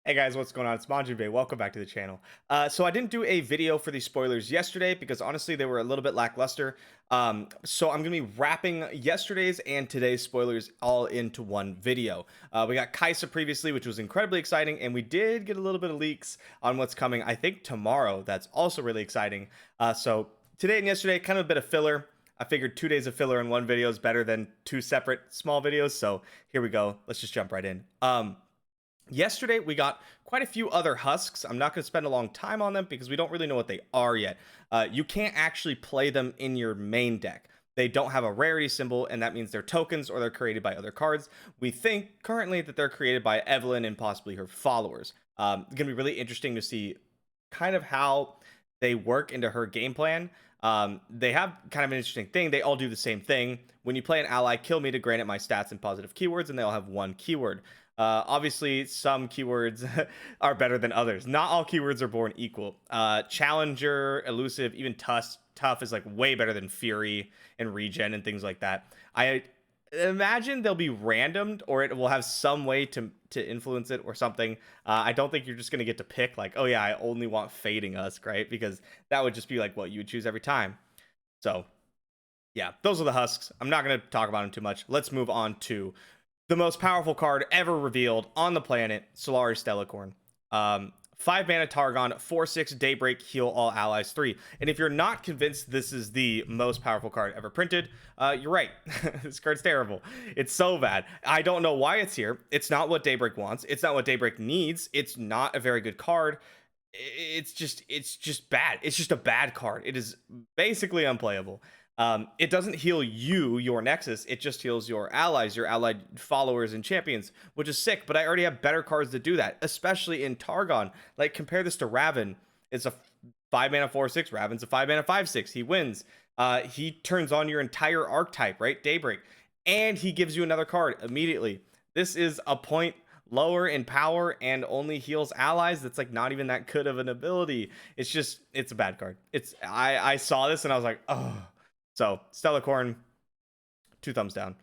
Hey guys, what's going on? It's MajiinBae. Welcome back to the channel. So I didn't do a video for these spoilers yesterday because honestly they were a little bit lackluster. So I'm gonna be wrapping yesterday's and today's spoilers all into one video. We got Kaisa previously, which was incredibly exciting, and we did get a little bit of leaks on what's coming. I think tomorrow. That's also really exciting. So today and yesterday, kind of a bit of filler. I figured 2 days of filler in one video is better than two separate small videos. So here we go. Let's just jump right in. Yesterday, we got quite a few other husks. I'm not going to spend a long time on them because we don't really know what they are yet. You can't actually play them in your main deck. They don't have a rarity symbol, and that means they're tokens or they're created by other cards. We think currently that they're created by Evelyn and possibly her followers. It's going to be really interesting to see kind of how they work into her game plan. They have kind of an interesting thing. They all do the same thing. When you play an ally, kill me to grant it my stats and positive keywords, and they all have one keyword. Obviously, some keywords are better than others. Not all keywords are born equal. Challenger, elusive, even tough is like way better than fury and regen and things like that. I imagine they'll be randomed, or it will have some way to influence it or something. I don't think you're just gonna get to pick like, oh yeah, I only want fading husk, right? Because that would just be like what you would choose every time. So yeah, those are the husks. I'm not gonna talk about them too much. Let's move on to the most powerful card ever revealed on the planet, Solari Stellacorn. 5 mana Targon, 4/6 Daybreak, heal all allies 3. And if you're not convinced this is the most powerful card ever printed, you're right. This card's terrible. It's so bad. I don't know why it's here. It's not what Daybreak wants. It's not what Daybreak needs. It's not a very good card. It's just bad. It's just a bad card. It is basically unplayable. It doesn't heal your Nexus. It just heals your allies, your allied followers and champions, which is sick. But I already have better cards that do that, especially in Targon. Like, compare this to Raven. It's a 5 mana 4/6. Raven's a 5 mana 5/6. He wins. He turns on your entire archetype, right? Daybreak. And he gives you another card immediately. This is a point lower in power and only heals allies. That's like not even that good of an ability. It's a bad card. I saw this and I was like, oh. So, Stellacorn, 2 thumbs down.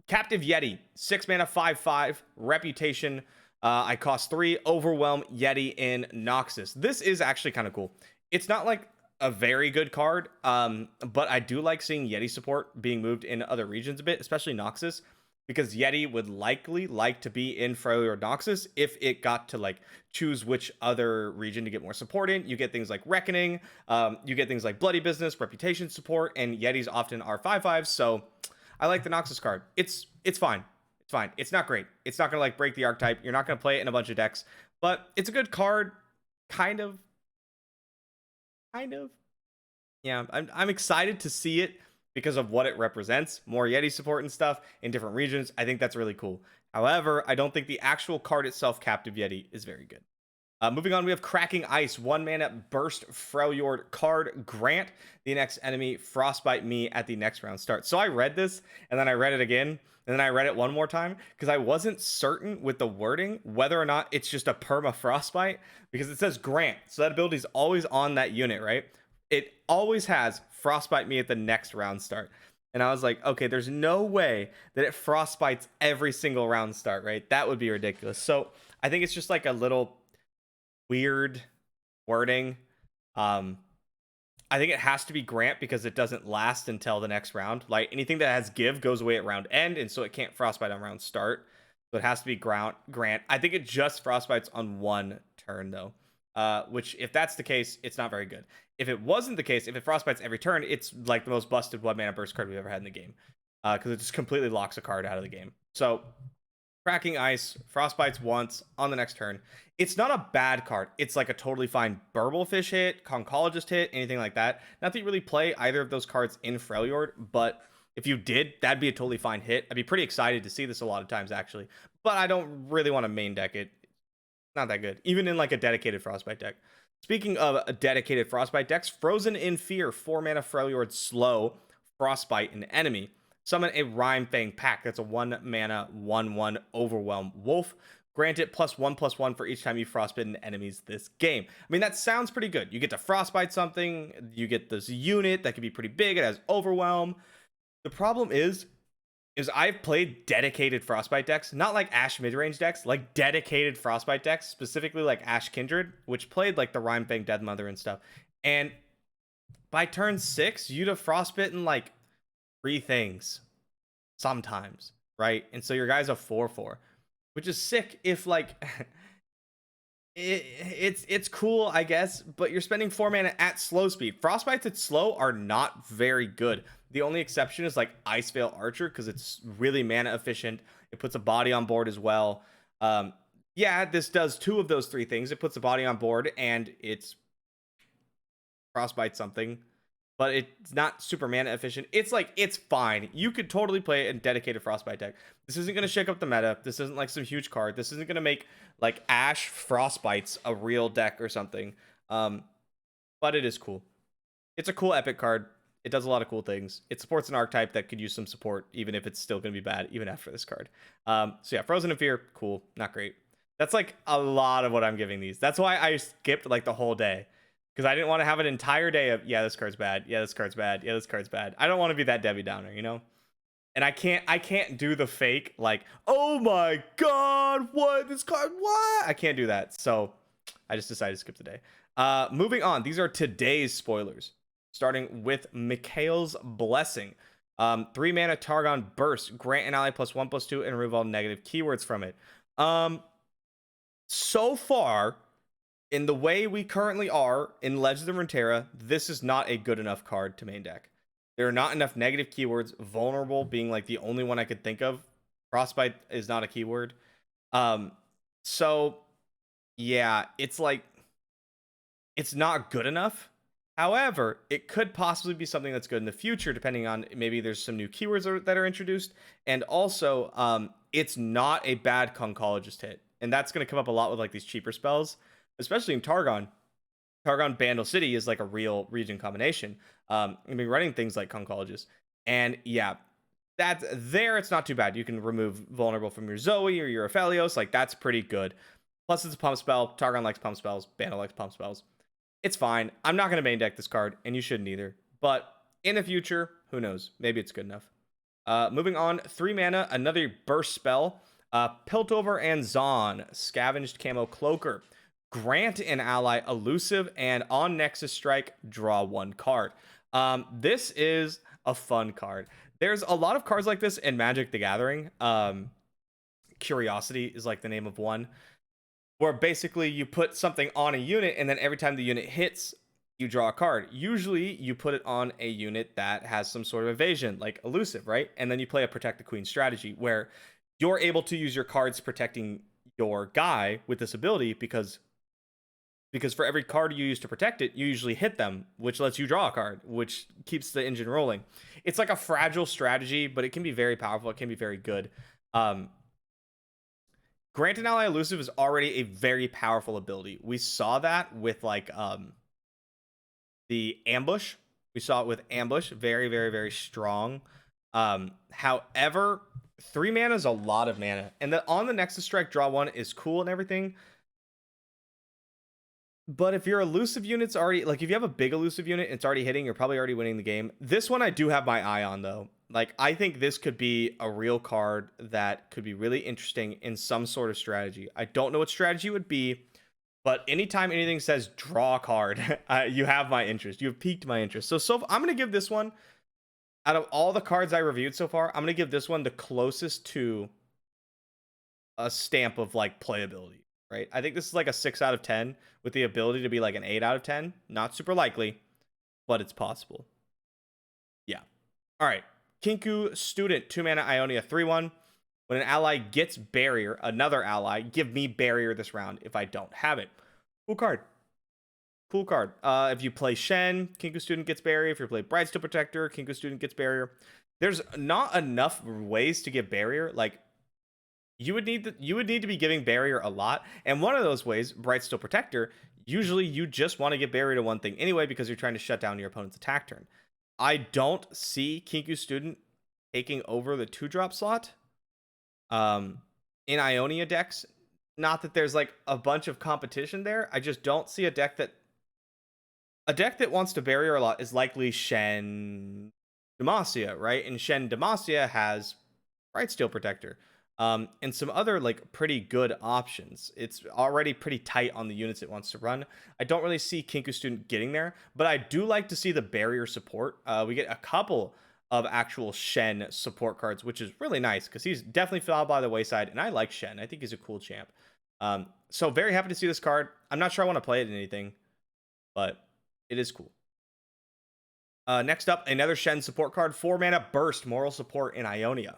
Captive Yeti, 6 mana, 5/5, Reputation. I cost 3, Overwhelm Yeti in Noxus. This is actually kind of cool. It's not like a very good card, but I do like seeing Yeti support being moved in other regions a bit, especially Noxus, because Yeti would likely like to be in Freljord Noxus if it got to like choose which other region to get more support in. You get things like Reckoning, you get things like Bloody Business, Reputation support, and Yetis often are 5/5s. So I like the Noxus card. It's fine. It's fine. It's not great. It's not gonna like break the archetype. You're not gonna play it in a bunch of decks, but it's a good card. Kind of. Yeah, I'm excited to see it because of what it represents. More Yeti support and stuff in different regions. I think that's really cool. However, I don't think the actual card itself, Captive Yeti, is very good. Moving on, we have Cracking Ice. 1 mana burst Freljord card. Grant the next enemy Frostbite me at the next round start. So I read this, and then I read it again, and then I read it one more time, because I wasn't certain with the wording whether or not it's just a perma Frostbite, because it says Grant. So that ability is always on that unit, right? It always has Frostbite me at the next round start. And I was like, okay, there's no way that it frostbites every single round start, right? That would be ridiculous. So I think it's just like a little weird wording. I think it has to be Grant because it doesn't last until the next round. Like, anything that has give goes away at round end, and so it can't frostbite on round start. So it has to be Grant. I think it just frostbites on one turn though. Which, if that's the case, it's not very good. If it wasn't the case, if it frostbites every turn, it's like the most busted 1 mana burst card we've ever had in the game, because it just completely locks a card out of the game. So Cracking Ice, frostbites once on the next turn. It's not a bad card. It's like a totally fine Burblefish hit, Conchologist hit, anything like that. Not that you really play either of those cards in Freljord, but if you did, that'd be a totally fine hit. I'd be pretty excited to see this a lot of times, actually. But I don't really want to main deck it. Not that good, even in like a dedicated Frostbite deck. Speaking of a dedicated Frostbite decks, Frozen in Fear, 4 mana Freljord slow, Frostbite an enemy. Summon a Rhyme-Fang Pack. That's a 1 mana 1/1 Overwhelm Wolf. Grant it +1/+1 for each time you frostbitten enemies this game. I mean, that sounds pretty good. You get to frostbite something, you get this unit that can be pretty big, it has Overwhelm. The problem is, is I've played dedicated Frostbite decks, not like Ash mid-range decks, like dedicated Frostbite decks, specifically like Ash Kindred, which played like the Rhyme Death Mother and stuff. And by turn 6, you'd have frostbitten like 3 things sometimes, right? And so your guy's a 4/4, which is sick if like it's cool, I guess, but you're spending 4 mana at slow speed. Frostbites at slow are not very good. The only exception is like Ice Veil Archer because it's really mana efficient. It puts a body on board as well. Yeah, this does 2 of those 3 things. It puts a body on board and it's Frostbite something, but it's not super mana efficient. It's like, it's fine. You could totally play it in dedicated Frostbite deck. This isn't going to shake up the meta. This isn't like some huge card. This isn't going to make like Ash Frostbites a real deck or something. But it is cool. It's a cool epic card. It does a lot of cool things. It supports an archetype that could use some support, even if it's still going to be bad, even after this card. So yeah, Frozen in Fear, cool, not great. That's like a lot of what I'm giving these. That's why I skipped like the whole day. Because I didn't want to have an entire day of, yeah, this card's bad. Yeah, this card's bad. Yeah, this card's bad. I don't want to be that Debbie Downer, you know? And I can't do the fake, like, oh my god, what? This card, what? I can't do that. So I just decided to skip the day. Moving on. These are today's spoilers. Starting with Mikhail's Blessing. 3 mana Targon Burst. Grant an ally +1/+2 and remove all negative keywords from it. So far, in the way we currently are in Legends of Runeterra, this is not a good enough card to main deck. There are not enough negative keywords, vulnerable being like the only one I could think of. Frostbite is not a keyword. So yeah, it's like, it's not good enough. However, it could possibly be something that's good in the future, depending on maybe there's some new keywords that are introduced. And also, it's not a bad Conchologist hit. And that's going to come up a lot with like these cheaper spells, especially in Targon. Targon Bandle City is like a real region combination. I mean, running things like Conchologist. And yeah, that's there. It's not too bad. You can remove vulnerable from your Zoe or your Aphelios. Like, that's pretty good. Plus, it's a pump spell. Targon likes pump spells. Bandle likes pump spells. It's fine. I'm not going to main deck this card, and you shouldn't either. But in the future, who knows? Maybe it's good enough. Moving on, 3 mana, another burst spell. Piltover and Zon, Scavenged Camo Cloaker. Grant an ally elusive, and on Nexus Strike, draw 1 card. This is a fun card. There's a lot of cards like this in Magic the Gathering. Curiosity is like the name of one, where basically you put something on a unit, and then every time the unit hits, you draw a card. Usually you put it on a unit that has some sort of evasion, like elusive, right? And then you play a Protect the Queen strategy, where you're able to use your cards protecting your guy with this ability, because for every card you use to protect it, you usually hit them, which lets you draw a card, which keeps the engine rolling. It's like a fragile strategy, but it can be very powerful. It can be very good. Grant an ally elusive is already a very powerful ability. We saw that with like the ambush. We saw it with ambush. Very, very, very strong. However, 3 mana is a lot of mana. And on the Nexus Strike, draw 1 is cool and everything. But if your elusive unit's already, like, if you have a big elusive unit and it's already hitting, you're probably already winning the game. This one I do have my eye on, though. Like, I think this could be a real card that could be really interesting in some sort of strategy. I don't know what strategy it would be, but anytime anything says draw a card, you have my interest. You have piqued my interest. So I'm going to give this one, out of all the cards I reviewed so far, I'm going to give this one the closest to a stamp of, like, playability. Right? I think this is like a 6 out of 10 with the ability to be like an 8 out of 10. Not super likely, but it's possible. Yeah. All right. Kinku Student, 2 mana Ionia, 3/1. When an ally gets barrier, another ally, give me barrier this round if I don't have it. Cool card. Cool card. If you play Shen, Kinku Student gets barrier. If you play Brightsteel Protector, Kinku Student gets barrier. There's not enough ways to get barrier. Like, you would need to be giving barrier a lot, and one of those ways, Brightsteel Protector, usually you just want to get barrier to one thing anyway because you're trying to shut down your opponent's attack turn. I don't see Kinku Student taking over the 2-drop slot in Ionia decks. Not that there's like a bunch of competition there. I just don't see a deck that wants to barrier a lot is likely Shen Demacia, right? And Shen Demacia has Bright Steel Protector, and some other like pretty good options. It's already pretty tight on the units it wants to run. I don't really see Kinku Student getting there, but I do like to see the barrier support. We get a couple of actual Shen support cards, which is really nice because he's definitely fell by the wayside, and I like Shen. I think he's a cool champ. So very happy to see this card. I'm not sure I want to play it in anything, but it is cool. Next up, another Shen support card, 4 mana Burst, Moral Support in Ionia.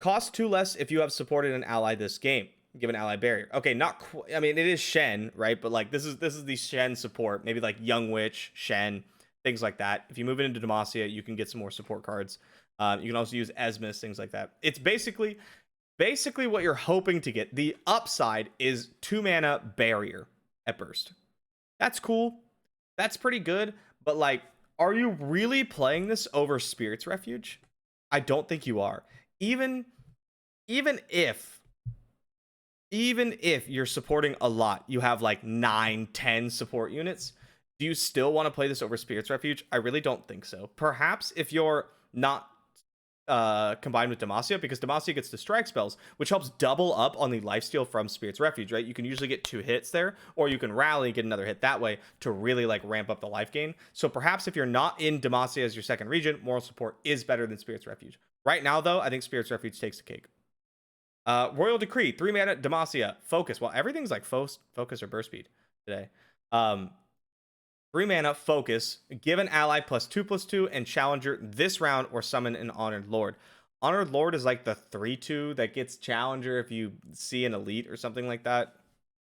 Cost 2 less if you have supported an ally this game. Give an ally barrier. Okay, not I mean, it is Shen, right? But like this is the Shen support. Maybe like Young Witch, Shen, things like that. If you move it into Demacia, you can get some more support cards. You can also use Esmus, things like that. It's basically what you're hoping to get. The upside is 2 mana barrier at burst. That's cool. That's pretty good. But like, are you really playing this over Spirit's Refuge? I don't think you are. Even if you're supporting a lot, you have like 9-10 support units, do you still want to play this over Spirit's Refuge? I really don't think so. Perhaps if you're not combined with Demacia, because Demacia gets the strike spells, which helps double up on the lifesteal from Spirit's Refuge, right? You can usually get 2 hits there, or you can rally, get another hit that way to really like ramp up the life gain. So perhaps if you're not in Demacia as your second region, Moral Support is better than Spirit's Refuge. Right now, though, I think Spirit's Refuge takes the cake. Royal Decree, 3 mana Demacia, focus. Well, everything's like focus or burst speed today. 3 mana, focus, give an ally +2/+2 and challenger this round or summon an Honored Lord. Honored Lord is like the 3/2 that gets challenger if you see an elite or something like that.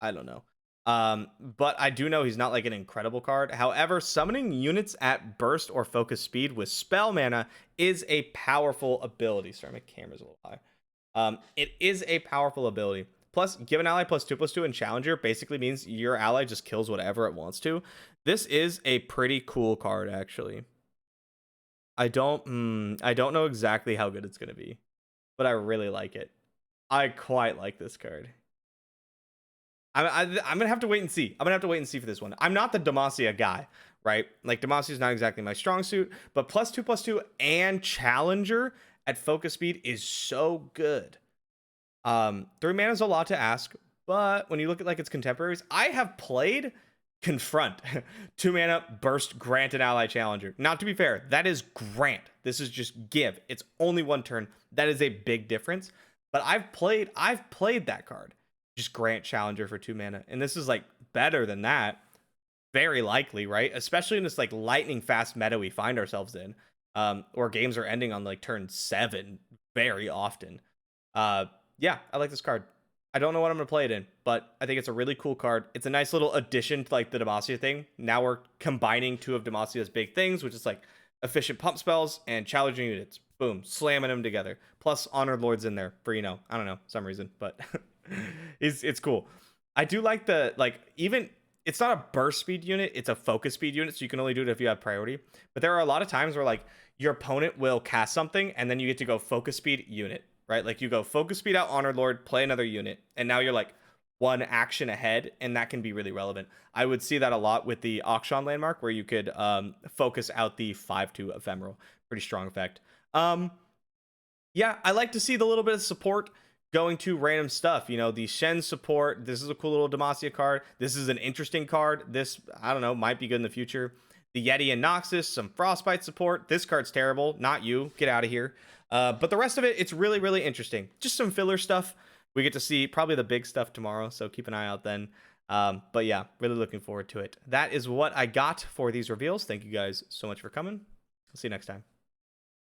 I don't know. But I do know he's not like an incredible card. However, summoning units at burst or focus speed with spell mana is a powerful ability. Sorry, my camera's a little high. It is a powerful ability. Plus, give an ally +2/+2 and challenger basically means your ally just kills whatever it wants to. This is a pretty cool card, actually. I don't know exactly how good it's gonna be, but I really like it. I quite like this card. I'm gonna have to wait and see. I'm gonna have to wait and see for this one. I'm not the Demacia guy, right? Like Demacia is not exactly my strong suit, but +2/+2 and challenger at focus speed is so good. 3 mana is a lot to ask, but when you look at like its contemporaries, I have played Confront. 2 mana burst, grant an ally challenger. Now, to be fair, that is grant. This is just give. It's only 1 turn. That is a big difference. But I've played that card. Just grant challenger for 2 mana. And this is like better than that. Very likely, right? Especially in this like lightning fast meta we find ourselves in. Where games are ending on like turn 7 very often. Yeah, I like this card. I don't know what I'm going to play it in, but I think it's a really cool card. It's a nice little addition to like the Demacia thing. Now we're combining 2 of Demacia's big things, which is like efficient pump spells and challenging units. Boom, slamming them together. Plus Honored Lord's in there for, I don't know, some reason, but it's cool. I do like the, like, even, it's not a burst speed unit, it's a focus speed unit, so you can only do it if you have priority. But there are a lot of times where like your opponent will cast something and then you get to go focus speed unit. Right? Like you go focus speed out Honored Lord, play another unit, and now you're like 1 action ahead, and that can be really relevant. I would see that a lot with the Auction landmark where you could focus out the 5/2 ephemeral. Pretty strong effect. Yeah, I like to see the little bit of support going to random stuff. The Shen support. This is a cool little Demacia card. This is an interesting card. This, I don't know, might be good in the future. The Yeti and Noxus, some Frostbite support. This card's terrible. Not you. Get out of here. But the rest of it, it's really, really interesting. Just some filler stuff. We get to see probably the big stuff tomorrow, so keep an eye out then. But yeah, really looking forward to it. That is what I got for these reveals. Thank you guys so much for coming. I'll see you next time.